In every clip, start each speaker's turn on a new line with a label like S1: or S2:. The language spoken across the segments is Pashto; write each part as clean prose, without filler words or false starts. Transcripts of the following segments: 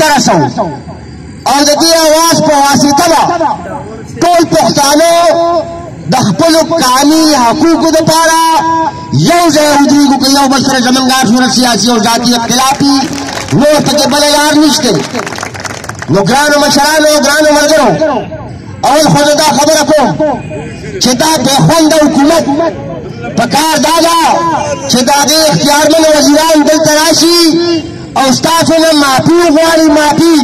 S1: ته رسوو او د دې اواز په واسطه به ټول پښتانه د خپلو قانوني حقوقو دپاره یو ځای ودرېږو که یو بل سره زمونږ هر صورت سیاسي او ذاتي اختلافي نور پکې بله لار نشته. نو ګرانو مشرانو ګرانو ملګرو اول خو زه دا خبره کوم چې دا بېخونده حکومت په کار دا ده چې د هغې اختیارمنو وزیران دلته راشي او ستاسو نه معافي وغواړي معافي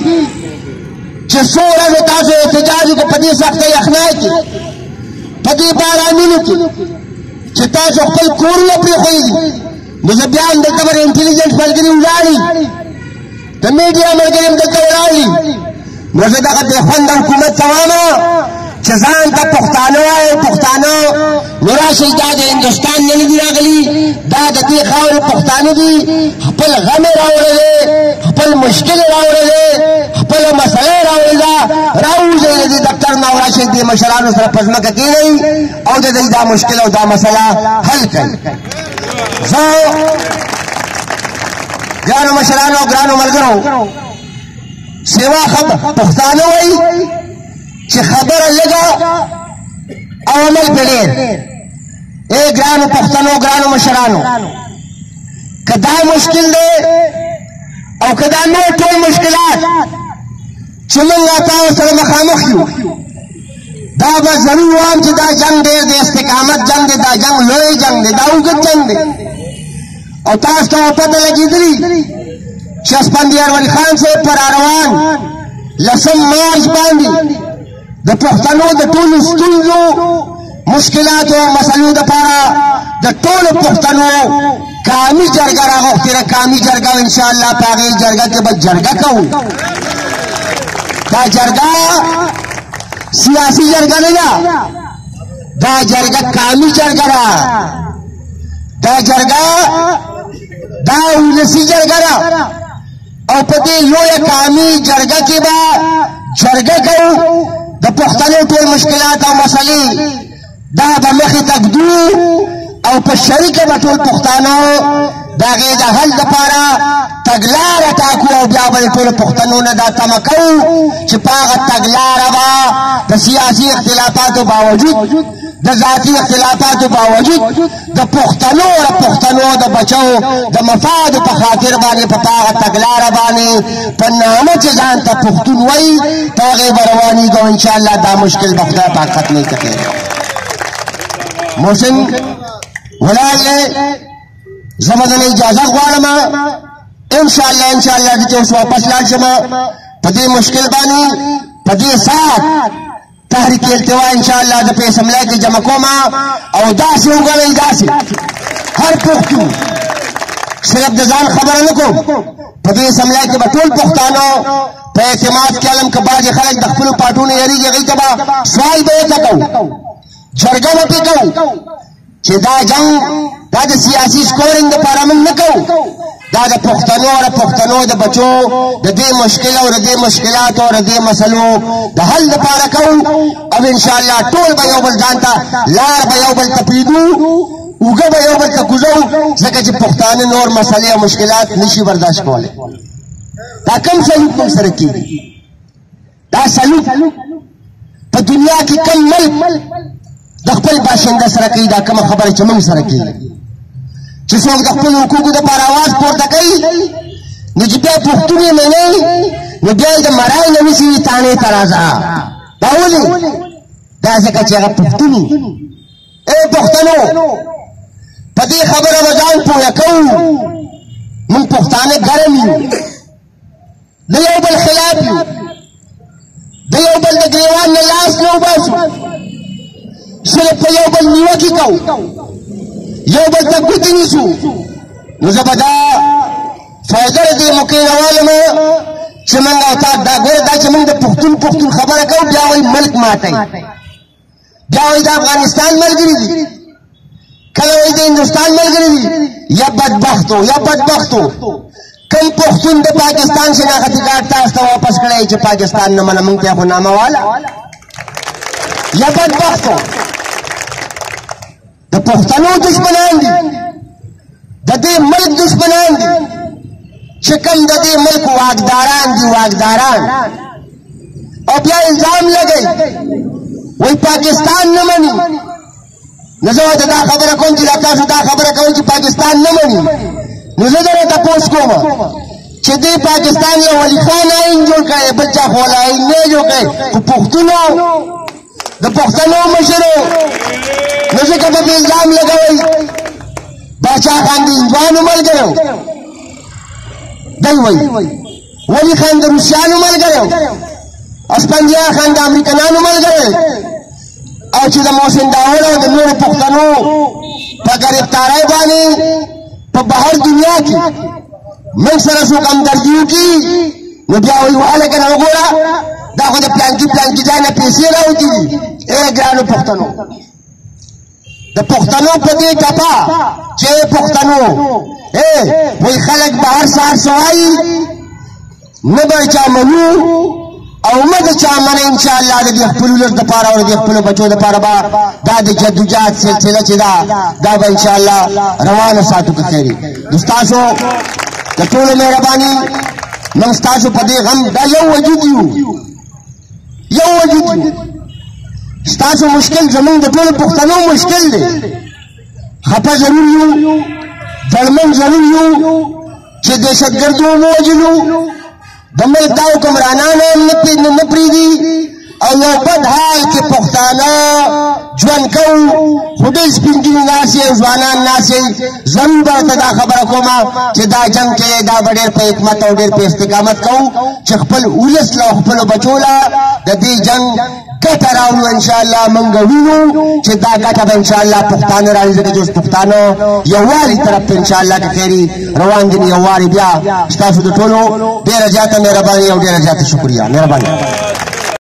S1: چې څو ورځې تاسو احتجاج وکړو په دې سخته یخنۍ کې په دې بارانونو کې چې تاسو خپل کورونه پرېښودي نو زه بیا هم دلته به د انټلیجنس ملګري ولاړي د میډیا ملګري هم دلته ولاړي نو زه دغه بېخونده حکومت ته وایم چې ځان ته پښتانه وایي پښتانه نو راشئ دا د هندوستان نه دي راغلي دا د دې خاورې پښتانه دي خپل غم یې راوړلی خپل مشکل یې راوړلی خپله مسله یې راوړې ده راووځئ د دې دفتر نه او راشئ دې مشرانو سره په ځمکه کښېنئ او د دوی دا مشکل او دا مسله حل کړئ. زه ګرانو مشرانو ګرانو ملګرو سوا پښتانه وایي چې خبره لږه او عمل پې ډېر. ای ګرانو پښتنو ګرانو مشرانو که دا مشکل دی او که دا نور ټول مشکلات چې موږ تاسو سره مخامخ یو دا به ضرور وایم چې دا جنګ ډېر د استقامت جنګ دی دا جنګ لوی جنګ دی دا اوږد جنګ دی او تاسو ته پته لګېدلي چې اسپندیار ولي خان صاحب په راروان 10 مارچ باندې د پښتنو د ټولو ستونزو مشکلاتو او مسلو دپاره د ټولو پښتنو قامي جرګه راغوښتې ده قامي جرګه او انشاءالله په هغې جرګه کې به جرګه کوو. دا جرګه سیاسي جرګه نه ده دا جرګه قامي جرګه ده دا جرګه دا ولسي جرګه ده او په دې لویه قامي جرګه کې به جرګه کوو د پښتنو ټول مشکلات او مسلې دا به مخې ته ږدو او په شریکه به ټول پښتانه د هغې د حل دپاره تګلاره ټاکو او بیا به د ټولو پښتنو نه دا تمه کوو چې په هغه تګلاره به د سیاسي اختلافاتو باوجود د ذاتي اختلافاتو باوجود د پښتنو او پښتنو د بچو د مفادو په خاطر باندې په هغه تګلاره باندې په نامه چې ځان ته پښتون وایي په هغې به روانېږو انشاءالله دا مشکل به خدای پاک ختموي ته کېږي. محسن ولاړ دی زه به دنه اجازه غواړم انشاءالله چې اوس واپس لاړ شم په دې مشکل باندې په دې ساعت تحریک التوا انشاءالله د په اسمبلی کې جمع کوم او داسې وګڼئ داسې هر پښتون صرف د ځان خبره نه کوم په دې اسمبلی کې به ټول پښتانه په اعتماد کې علم که بعضې خلک د خپلو پاټونو یېرېږي هغوی ته به سوال به ورته کوو جرګه به پرې کوو چې دا جنګ دا د سیاسي سکورینګ دپاره موږ نه کوو دا د پښتنو او د پښتنو د بچو د دې مشکل او د دې مشکلاتو او د دې مسلو د حل دپاره کوو او انشاءالله ټول به یو بل ځان ته لار به یو بل ته پرېږدو اوږه به یو بل ته کوزو ځکه چې پښتانه نور مسلې او مشکلات نشي برداشت کولی. دا کم سلوک موږ سره کېږي دا سلوک په دنیا کې کم ملک د خپل باشنده سره کوي دا کومه خبره چې موږ سره کېږي چې څوک د خپلو حقوقو دپاره اواز پورته کوي نو چې بیا پښتون یې منئ نو بیا یې د مرای نه نیسي تانې ته راځه دا ولې دا ځکه چې هغه پښتون وي. ای پښتنو په دې خبره به ځان پوهه کوو موږ پښتانه ګرم یو د یو بل خلاف یو د یو بل د ګریوان نه لاس نه وباسو صرف په یو بل نیوکې کوو یو بل ته ګوتې نیسو نو زه به دا فایده د دې موقع راوالم چې موږ او تا دا ګوره دا چې موږ د پښتون خبره کوو بیا وایي ملک ماتئ بیا وایي د افغانستان ملګري دي کله وایي د هندوستان ملګري دي یا بدبختو کم پښتون د پاکستان شناختی کارت تاسو ته واپس کړی چې پاکستان نه منه موږ ته خو نامه والا یا بدبختو د پښتنو دشمنان دي د دې ملک دشمنان دي چې کوم د دې ملک واکداران دي واکداران او بیا الزام لګوي وایي پاکستان نه مني نو زه ورته دا خبره کوم چې تاسو دا خبره کوئ چې پاکستان نه مني نو زه درته تپوس کوم چې دې پاکستان یو ولي خان آئین جوړ کړی بل چا خو والا آئین نه جوړ کړی خو پښتونو د پښتنو مشرو نو ځکه پکې الزام لګوئ باچا خان د هندوانو ملګری دی وایي ولي خان د روسیانو ملګری اسپندیا خان د امریکنانو ملګری او چې د محسن داور او د نورو پښتنو په ګرفتارۍ باندې په بهر دنیا کې موږ سره څوک همدردي وکړي نو بیا وایي وهلکه نه وګوره دا خو د پلانکي ځای نه پیسې راوتي دي ای ګرانو پښتنو د پښتنو په دې ټپه چې پښتنو وایي خلک بهر سهار سوایي نه به چا منو او مه د چا منه انشاءالله د دې خپلو لږ دپاره او د دې خپلو بچو دپاره به دا د جدوجهد سلسله چې ده دا به انشاءالله روانه ساتو که خیر نو ستاسو د ټولو مهرباني موږ ستاسو په دې غم دا یو وجود یو وجود ستاسو مشکل زمونږ د ټولو پښتنو مشکل دی خفه ضرور یو ځړمن ضرور یو چې دهشتګردو ووژلو د ملک دا حکمرانان هم نه پرېږدي او یو بد حال کې پښتانه ژوند کوو خو ډېر سپین ږیري ناست یې ځوانان ناست یې ضرور به ورته دا خبره کومه چې دا جنګ چې دی دا به ډېر په حکمت او ډېر په استقامت کوو چې خپل ولس له او خپلو بچو له د دې جنګ ګټه راوړو انشاءالله موږ وینو چې دا ګټه به انشاءالله پښتانه راځي ځکه چې اوس پښتانه یووالي طرف ته انشاءالله که خیري روان دي نو یووالي بیا ستاسو د ټولو ډېره زیاته مهرباني او ډېره زیاته شکریه مهرباني